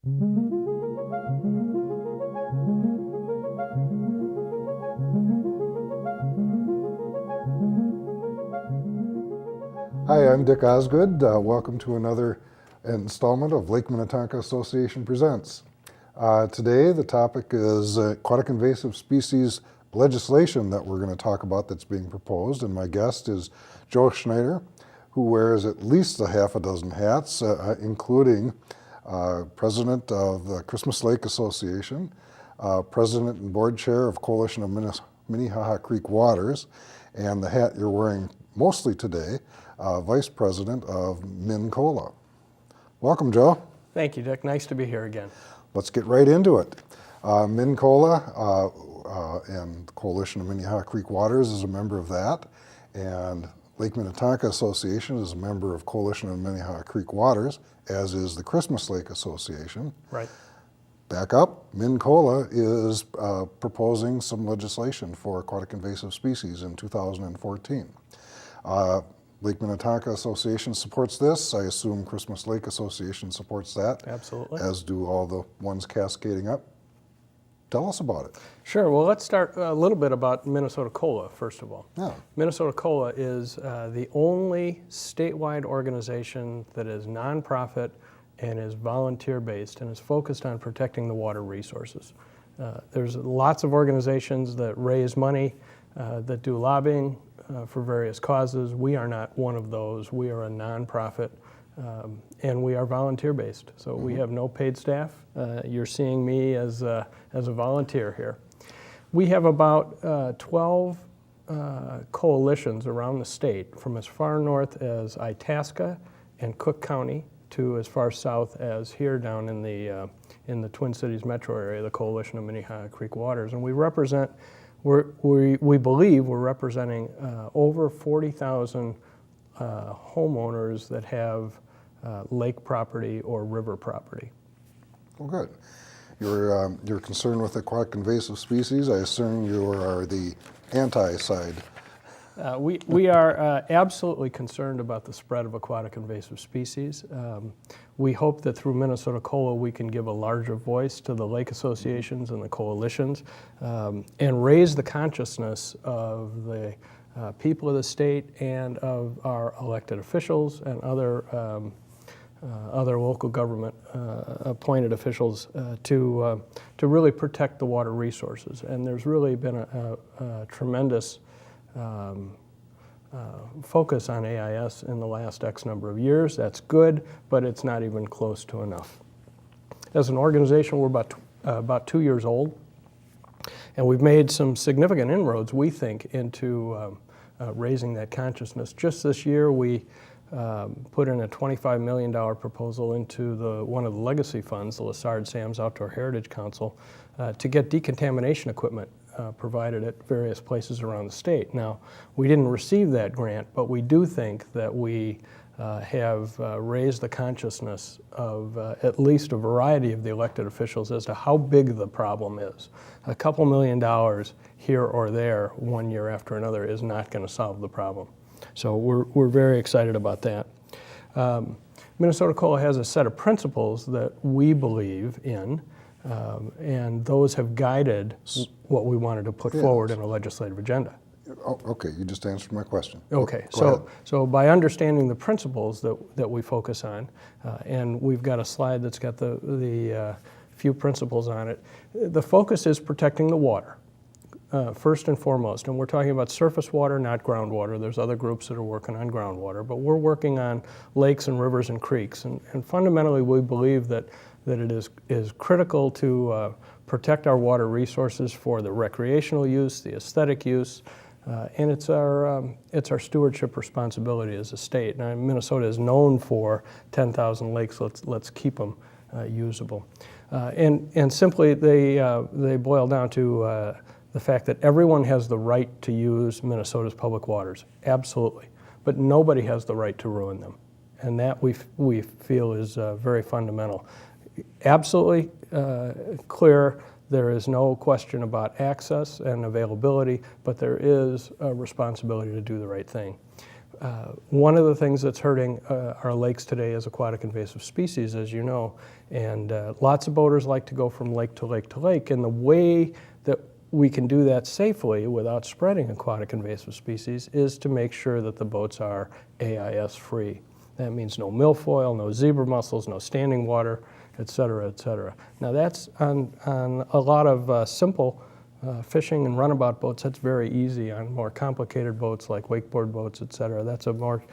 Hi, I'm Dick Osgood. Welcome to another installment of Lake Minnetonka Association Presents. Today the topic is aquatic invasive species legislation that we're going to talk about that's being proposed, and my guest is Joe Shneider, who wears at least a half a dozen hats, including President of the Christmas Lake Association, President and Board Chair of Coalition of Minnetonka Creek Waters, and the hat you're wearing mostly today, Vice President of Minnetonka. Welcome, Joe. Thank you, Dick. Nice to be here again. Let's get right into it. Minnetonka and Coalition of Minnetonka Creek Waters is a member of that, and Lake Minnetonka Association is a member of Coalition of Minnetonka Creek Waters, as is the Christmas Lake Association. Right. Back up, Minnetonka is proposing some legislation for aquatic invasive species in 2014. Lake Minnetonka Association supports this. I assume Christmas Lake Association supports that. Absolutely. As do all the ones cascading up. Tell us about it. Sure. Well, let's start a little bit about Minnesota Cola, first of all. Yeah. Minnesota Cola is the only statewide organization that is nonprofit and is volunteer-based and is focused on protecting the water resources. There's lots of organizations that raise money, that do lobbying for various causes. We are not one of those. We are a nonprofit, and we are volunteer-based. So we have no paid staff. You're seeing me as a volunteer here. We have about 12 coalitions around the state, from as far north as Itasca and Cook County to as far south as here down in the Twin Cities metro area, the Coalition of Minnetonka Creek Waters. And we represent, we believe we're representing over 40,000 homeowners that have lake property or river property. Well, good. You're concerned with aquatic invasive species. I assume you are the anti-side. We are absolutely concerned about the spread of aquatic invasive species. We hope that through Minnesota Cola we can give a larger voice to the lake associations and the coalitions and raise the consciousness of the people of the state and of our elected officials and other local government appointed officials to really protect the water resources. And there's really been a tremendous focus on AIS in the last X number of years. That's good, but it's not even close to enough. As an organization, we're about 2 years old, and we've made some significant inroads, we think, into raising that consciousness. Just this year, we put in a $25 million proposal into one of the legacy funds, the Lessard Sam's Outdoor Heritage Council, to get decontamination equipment provided at various places around the state. Now, we didn't receive that grant, but we do think that we have raised the consciousness of at least a variety of the elected officials as to how big the problem is. A couple $1 million here or there 1 year after another is not going to solve the problem. So we're very excited about that. Minnesota Cola has a set of principles that we believe in, and those have guided what we wanted to put forward in a legislative agenda. Oh, okay, you just answered my question. Okay, Go so by understanding the principles that we focus on, and we've got a slide that's got the few principles on it, the focus is protecting the water, first and foremost. And we're talking about surface water, not groundwater. There's other groups that are working on groundwater, but we're working on lakes and rivers and creeks. And fundamentally, we believe that it is critical to protect our water resources for the recreational use, the aesthetic use, and it's our stewardship responsibility as a state. Now, Minnesota is known for 10,000 lakes. Let's keep them usable. And simply, they boil down to the fact that everyone has the right to use Minnesota's public waters, absolutely, but nobody has the right to ruin them, and that we feel is very fundamental. Absolutely clear. There is no question about access and availability, but there is a responsibility to do the right thing. One of the things that's hurting our lakes today is aquatic invasive species, as you know, and lots of boaters like to go from lake to lake to lake, and the way that we can do that safely without spreading aquatic invasive species is to make sure that the boats are AIS free. That means no milfoil, no zebra mussels, no standing water, et cetera, et cetera. Now that's on a lot of simple fishing and runabout boats, that's very easy. On more complicated boats like wakeboard boats, et cetera, that's a more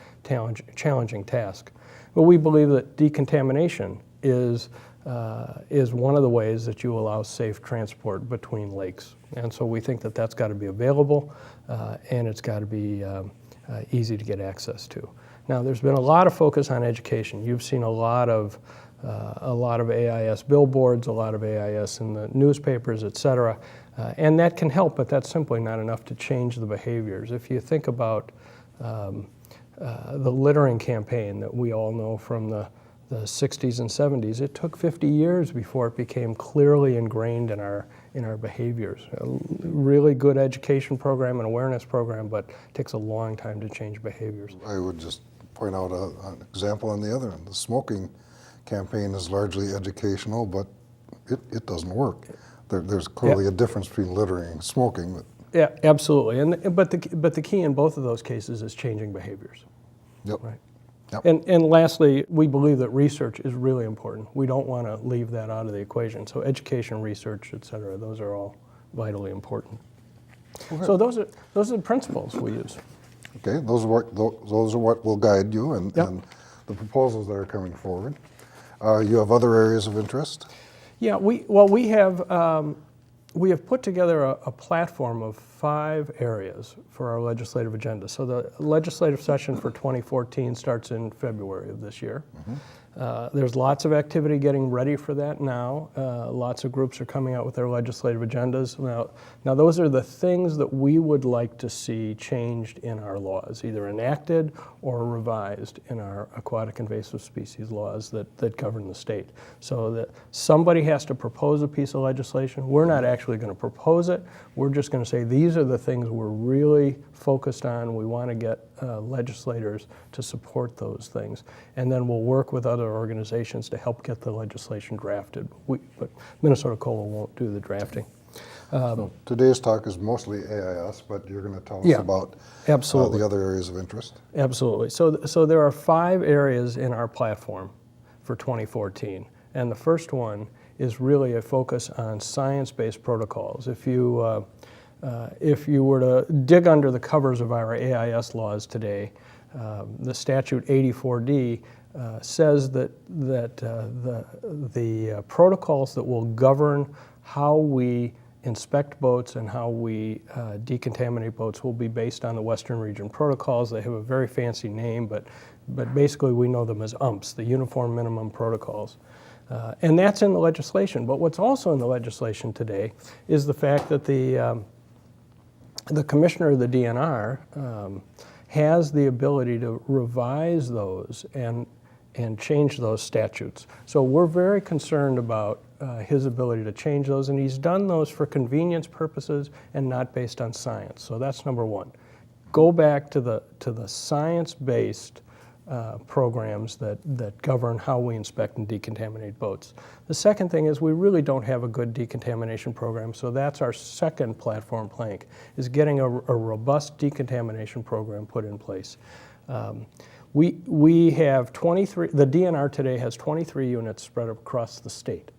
challenging task. But we believe that decontamination is one of the ways that you allow safe transport between lakes. And so we think that that's got to be available and it's got to be easy to get access to. Now, there's been a lot of focus on education. You've seen a lot of AIS billboards, a lot of AIS in the newspapers, et cetera. And that can help, but that's simply not enough to change the behaviors. If you think about the littering campaign that we all know from the 60s and 70s, it took 50 years before it became clearly ingrained in our behaviors. A really good education program and awareness program, but it takes a long time to change behaviors. I would just point out an example on the other end. The smoking campaign is largely educational, but it doesn't work. There's clearly a difference between littering and smoking. But yeah, absolutely. But the key in both of those cases is changing behaviors. Yep. Right. Yep. And lastly, we believe that research is really important. We don't want to leave that out of the equation. So education, research, et cetera, those are all vitally important. Okay. So those are the principles we use. Okay, those are what will guide you and the proposals that are coming forward. You have other areas of interest? Yeah, we have put together a platform of 5 areas for our legislative agenda. So the legislative session for 2014 starts in February of this year. Mm-hmm. There's lots of activity getting ready for that now. Lots of groups are coming out with their legislative agendas. Now those are the things that we would like to see changed in our laws, either enacted or revised in our aquatic invasive species laws that govern the state. So that somebody has to propose a piece of legislation. We're not actually going to propose it. We're just going to say these are the things we're really focused on. We want to get legislators to support those things. And then we'll work with other organizations to help get the legislation drafted. But Minnesota COLA won't do the drafting. So today's talk is mostly AIS, but you're going to tell us about the other areas of interest. Absolutely. So there are 5 areas in our platform for 2014. And the first one is really a focus on science-based protocols. If you were to dig under the covers of our AIS laws today, the statute 84D says that the protocols that will govern how we inspect boats and how we decontaminate boats will be based on the Western Region protocols. They have a very fancy name, but basically we know them as UMPs, the Uniform Minimum Protocols. And that's in the legislation. But what's also in the legislation today is the fact that the commissioner of the DNR has the ability to revise those and change those statutes. So we're very concerned about his ability to change those, and he's done those for convenience purposes and not based on science. So that's number one. Go back to the science-based programs that govern how we inspect and decontaminate boats. The second thing is we really don't have a good decontamination program, so that's our second platform plank, is getting a robust decontamination program put in place. We have 23, the DNR today has 23 units spread across the state.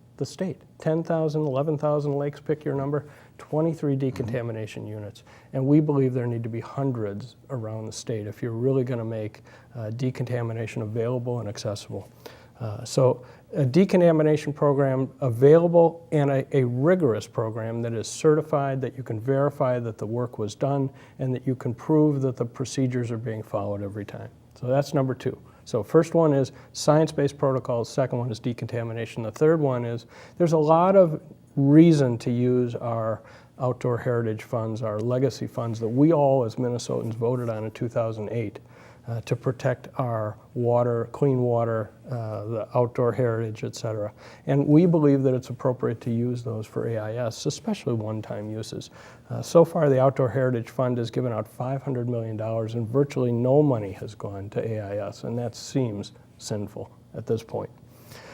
10,000, 11,000 lakes, pick your number, 23 decontamination units. And we believe there need to be hundreds around the state if you're really going to make decontamination available and accessible. So a decontamination program available and a rigorous program that is certified, that you can verify that the work was done and that you can prove that the procedures are being followed every time. So that's number 2. So first one is science-based protocols, second one is decontamination. The third one is there's a lot of reason to use our outdoor heritage funds, our legacy funds that we all as Minnesotans voted on in 2008 to protect our water, clean water, the outdoor heritage, et cetera. And we believe that it's appropriate to use those for AIS, especially one-time uses. So far, the Outdoor Heritage Fund has given out $500 million, and virtually no money has gone to AIS, and that seems sinful at this point.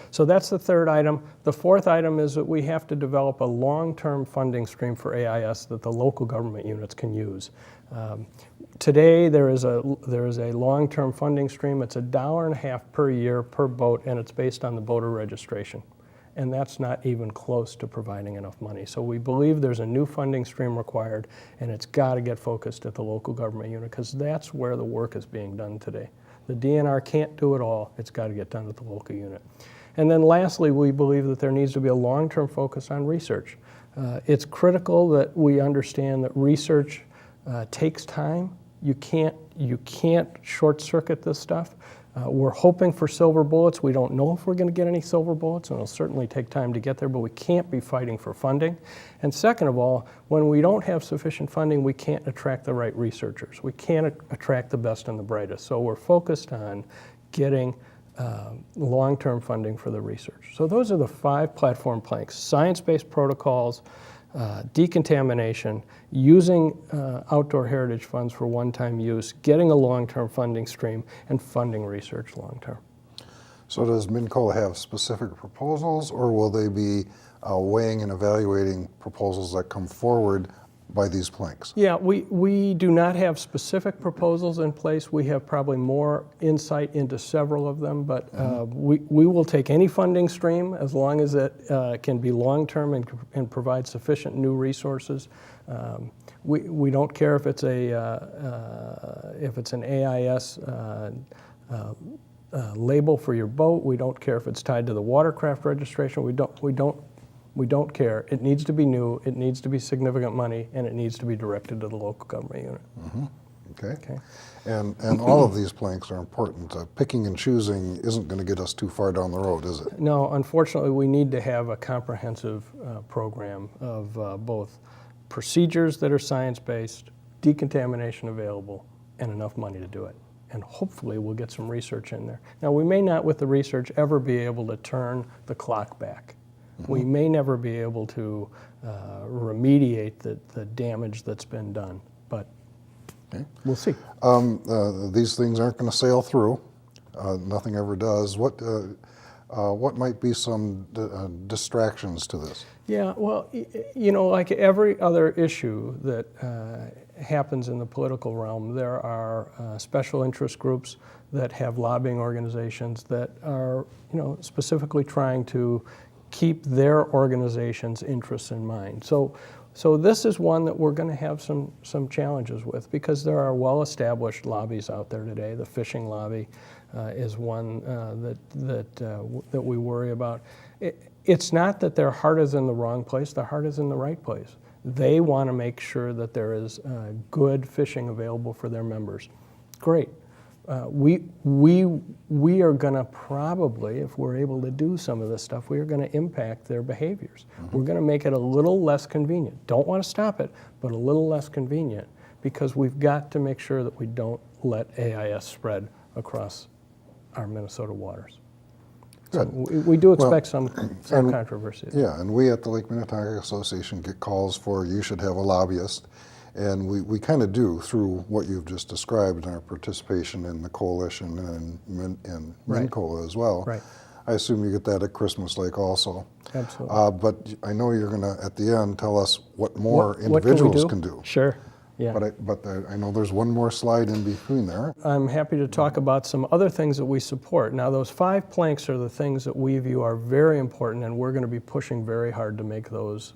So that's the third item. The fourth item is that we have to develop a long-term funding stream for AIS that the local government units can use. Today, there is a long-term funding stream. It's $1.50 per year per boat, and it's based on the boater registration. And that's not even close to providing enough money. So we believe there's a new funding stream required, and it's got to get focused at the local government unit, because that's where the work is being done today. The DNR can't do it all. It's got to get done at the local unit. And then lastly, we believe that there needs to be a long-term focus on research. It's critical that we understand that research takes time. You can't short-circuit this stuff. We're hoping for silver bullets. We don't know if we're going to get any silver bullets, and it'll certainly take time to get there, but we can't be fighting for funding. And second of all, when we don't have sufficient funding, we can't attract the right researchers. We can't attract the best and the brightest. So we're focused on getting long-term funding for the research. So those are the 5 platform planks: science-based protocols, decontamination, using outdoor heritage funds for one-time use, getting a long-term funding stream, and funding research long-term. So does MinCo have specific proposals, or will they be weighing and evaluating proposals that come forward by these planks? Yeah, we do not have specific proposals in place. We have probably more insight into several of them, but we will take any funding stream as long as it can be long-term and provide sufficient new resources. We don't care if it's an AIS label for your boat. We don't care if it's tied to the watercraft registration. We don't care. It needs to be new, it needs to be significant money, and it needs to be directed to the local government unit. Okay. And all of these planks are important. Picking and choosing isn't going to get us too far down the road, is it? No, unfortunately, we need to have a comprehensive program of both procedures that are science-based, decontamination available, and enough money to do it. And hopefully we'll get some research in there. Now, we may not, with the research, ever be able to turn the clock back. We may never be able to remediate the damage that's been done, but we'll see. These things aren't going to sail through. Nothing ever does. What might be some distractions to this? Yeah, well, like every other issue that happens in the political realm, there are special interest groups that have lobbying organizations that are, specifically trying to keep their organization's interests in mind. So this is one that we're going to have some challenges with, because there are well-established lobbies out there today. The fishing lobby is one that we worry about. It's not that their heart is in the wrong place, their heart is in the right place. They want to make sure that there is good fishing available for their members. Great. We are going to probably, if we're able to do some of this stuff, we are going to impact their behaviors. We're going to make it a little less convenient. Don't want to stop it, but a little less convenient, because we've got to make sure that we don't let AIS spread across our Minnesota waters. Good. So we do expect some controversy. Yeah, and we at the Lake Minnetonka Association get calls for you should have a lobbyist. And we kind of do through what you've just described in our participation in the coalition and in MinCo as well. Right. I assume you get that at Christmas Lake also. Absolutely. But I know you're going to, at the end, tell us what more individuals can do. Sure. Yeah. But I know there's one more slide in between there. I'm happy to talk about some other things that we support. Now, those 5 planks are the things that we view are very important, and we're going to be pushing very hard to make those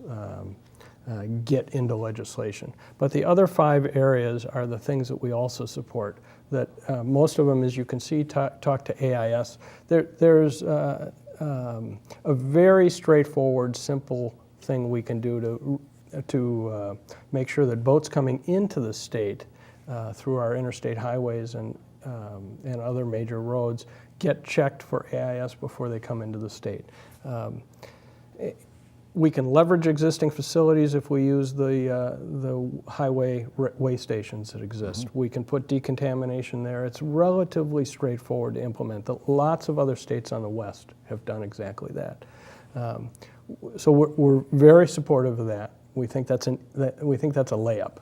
get into legislation. But the other 5 areas are the things that we also support. That most of them, as you can see, talk to AIS. There's a very straightforward, simple thing we can do to make sure that boats coming into the state through our interstate highways and other major roads get checked for AIS before they come into the state. We can leverage existing facilities if we use the highway way stations that exist. We can put decontamination there. It's relatively straightforward to implement. Lots of other states on the west have done exactly that. So we're very supportive of that. We think that's a layup.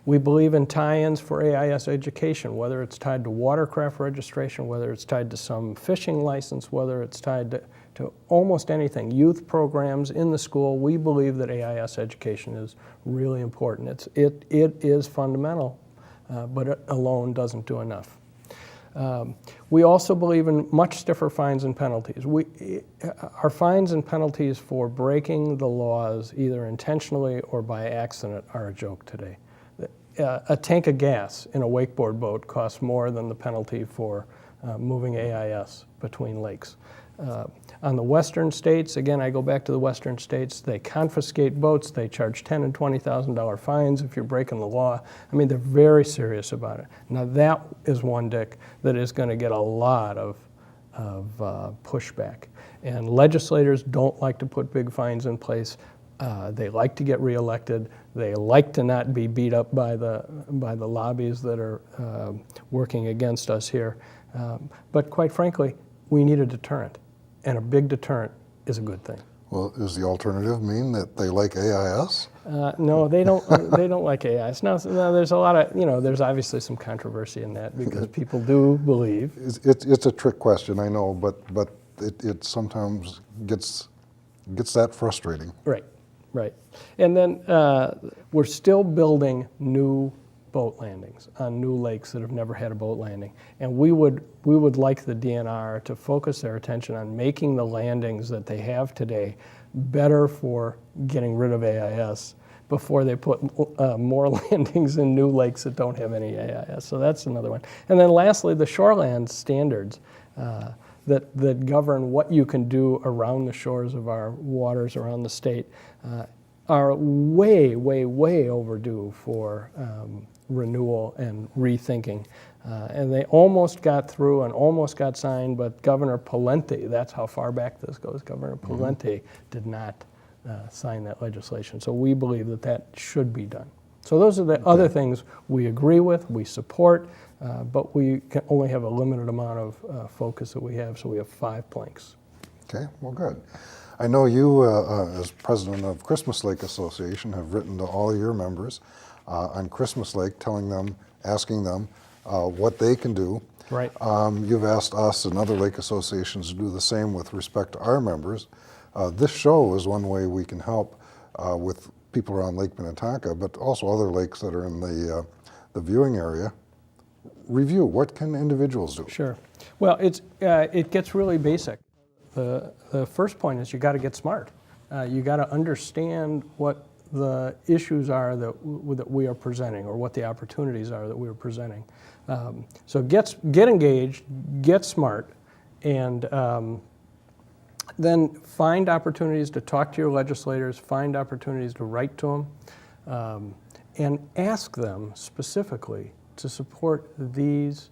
We believe in tie-ins for AIS education, whether it's tied to watercraft registration, whether it's tied to some fishing license, whether it's tied to almost anything. Youth programs in the school, we believe that AIS education is really important. It is fundamental, but it alone doesn't do enough. We also believe in much stiffer fines and penalties. Our fines and penalties for breaking the laws, either intentionally or by accident, are a joke today. A tank of gas in a wakeboard boat costs more than the penalty for moving AIS between lakes. On the western states, again, I go back to the western states, they confiscate boats, they charge $10,000 and $20,000 fines if you're breaking the law. I mean, they're very serious about it. Now that is one, Dick, that is going to get a lot of pushback. And legislators don't like to put big fines in place. They like to get reelected. They like to not be beat up by the lobbies that are working against us here. But quite frankly, we need a deterrent, and a big deterrent is a good thing. Well, does the alternative mean that they like AIS? No, they don't. They don't like AIS. No, there's a lot of, there's obviously some controversy in that because people do believe. It's a trick question, I know, but it sometimes gets that frustrating. Right. And then we're still building new boat landings on new lakes that have never had a boat landing. And we would like the DNR to focus their attention on making the landings that they have today better for getting rid of AIS before they put more landings in new lakes that don't have any AIS. So that's another one. And then lastly, the shoreland standards that govern what you can do around the shores of our waters around the state are way, way, way overdue for renewal and rethinking. And they almost got through and almost got signed, but Governor Pawlenty, that's how far back this goes, Governor Pawlenty did not sign that legislation. So we believe that should be done. So those are the other things we agree with, we support, but we can only have a limited amount of focus that we have, so we have 5 planks. Okay, well, good. I know you, as president of Christmas Lake Association, have written to all your members on Christmas Lake, asking them what they can do. Right. You've asked us and other lake associations to do the same with respect to our members. This show is one way we can help with people around Lake Minnetonka, but also other lakes that are in the viewing area. Review, what can individuals do? Sure. Well, it gets really basic. The first point is you got to get smart. You got to understand what the issues are that we are presenting, or what the opportunities are that we are presenting. So get engaged, get smart, and then find opportunities to talk to your legislators, find opportunities to write to them, and ask them specifically to support these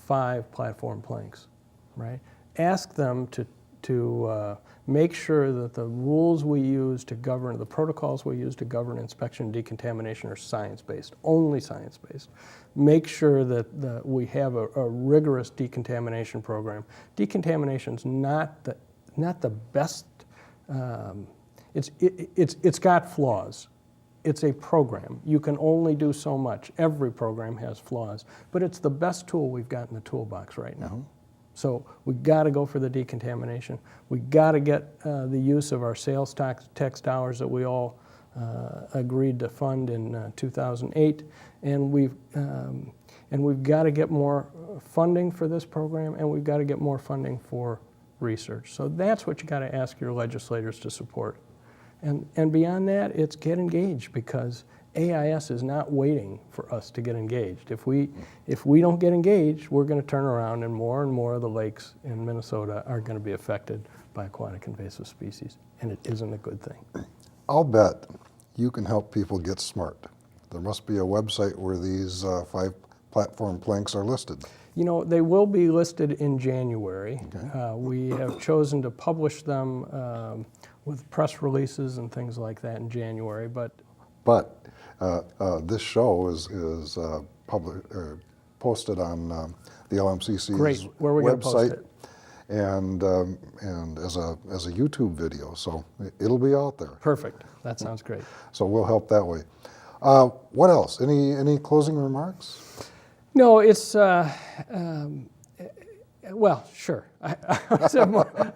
5 platform planks, right? Ask them to make sure that the rules we use to govern, the protocols we use to govern inspection and decontamination are science-based, only science-based. Make sure that we have a rigorous decontamination program. Decontamination's not the best. It's got flaws. It's a program. You can only do so much. Every program has flaws, but it's the best tool we've got in the toolbox right now. So we got to go for the decontamination. We got to get the use of our sales tax dollars that we all agreed to fund in 2008, and we've got to get more funding for this program, and we've got to get more funding for research. So that's what you got to ask your legislators to support. And beyond that, it's get engaged, because AIS is not waiting for us to get engaged. If we don't get engaged, we're going to turn around and more of the lakes in Minnesota are going to be affected by aquatic invasive species, and it isn't a good thing. I'll bet you can help people get smart. There must be a website where these 5 platform planks are listed. They will be listed in January. Okay. We have chosen to publish them with press releases and things like that in January, but But this show is posted on the LMCC's great. Where are we going to post website it? and as a YouTube video, so it'll be out there. Perfect. That sounds great. So we'll help that way. What else? Any closing remarks? No, it's, well, sure. I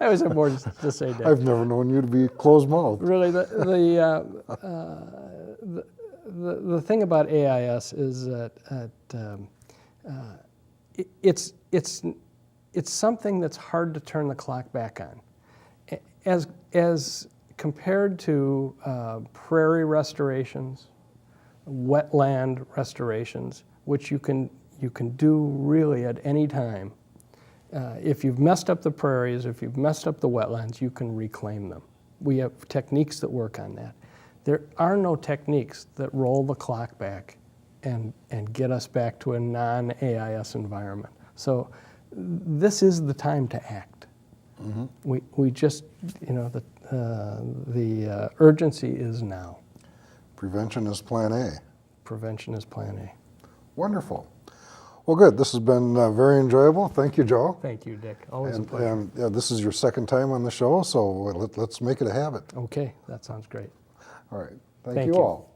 always have more to say, Dick. I've never known you to be closed-mouthed. Really, the thing about AIS is that it's something that's hard to turn the clock back on. As compared to prairie restorations, wetland restorations, which you can do really at any time. If you've messed up the prairies, if you've messed up the wetlands, you can reclaim them. We have techniques that work on that. There are no techniques that roll the clock back and get us back to a non-AIS environment. So this is the time to act. Mm-hmm. We just, the urgency is now. Prevention is plan A. Prevention is plan A. Wonderful. Well, good. This has been very enjoyable. Thank you, Joe. Thank you, Dick. Always a pleasure. And this is your second time on the show, so let's make it a habit. Okay, that sounds great. All right. Thank you all.